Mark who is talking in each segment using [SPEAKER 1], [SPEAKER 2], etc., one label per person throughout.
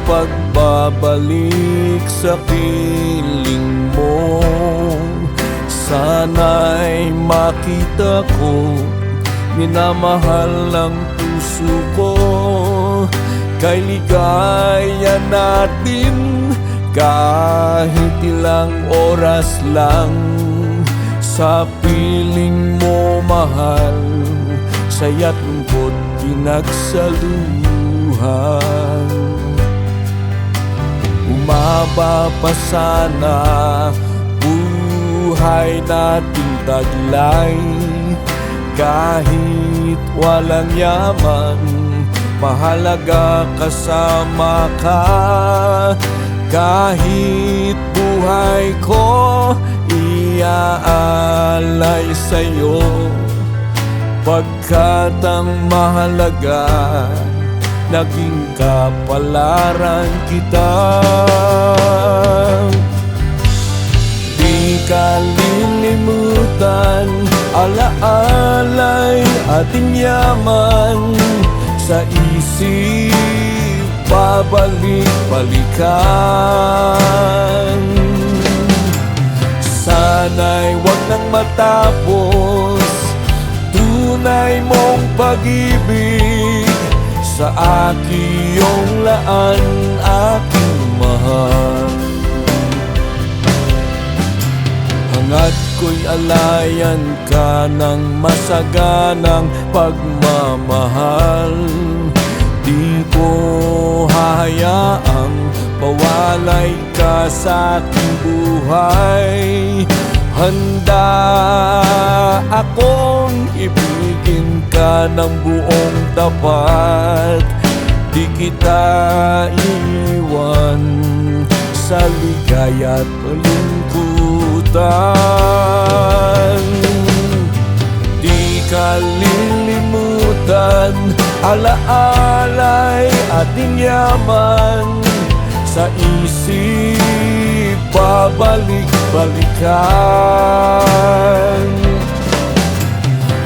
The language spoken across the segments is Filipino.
[SPEAKER 1] pagbabalik sa piling mo. Sana'y makita ko, minamahal ng puso ko. Kay ligaya natin, kahit ilang oras lang. Sa piling mo mahal, saya't lungkot pinagsaluhan. Umaba pa sana buhay nating taglay. Kahit walang yaman, mahalaga kasama ka. Kahit buhay ko iaalay sa'yo, pagkat ang mahalaga naging kapalaran kita. Di ka lilimutan, alaalay ating yaman. Sa isip babalik-balikan. Sana'y wag nang matapos tunay mong pag-ibig. Sa aking iyong laan, aking mahal. Hangad ko'y alayan ka ng masaganang pagmamahal. Di ko hahayaang mawalay ka sa aking buhay. Handa akong ibigin ka ng buong tapat. Di kita iiwan sa ligaya at kalungkutan. Di ka lilimutan, alaalay ating yaman. Sa isip babalik-balikan.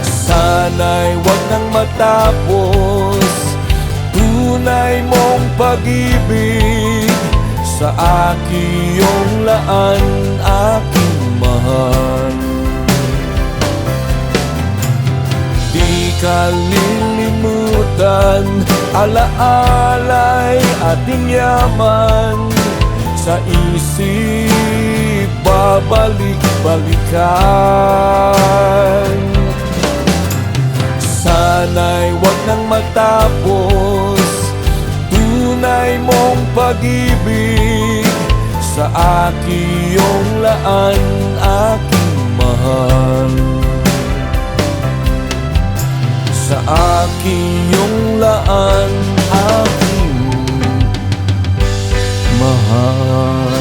[SPEAKER 1] Sana'y wag nang matapos tunay mong pag-ibig. Sa aking iyong laan, aking mahal. Di ka lilimutan, alaalay ating yaman. Sa isip babalik-balikan. Sana'y wag nang matapos tunay mong pag-ibig. Sa aking iyong laan, aking mahal. Sa aking iyong laan, aking mahal.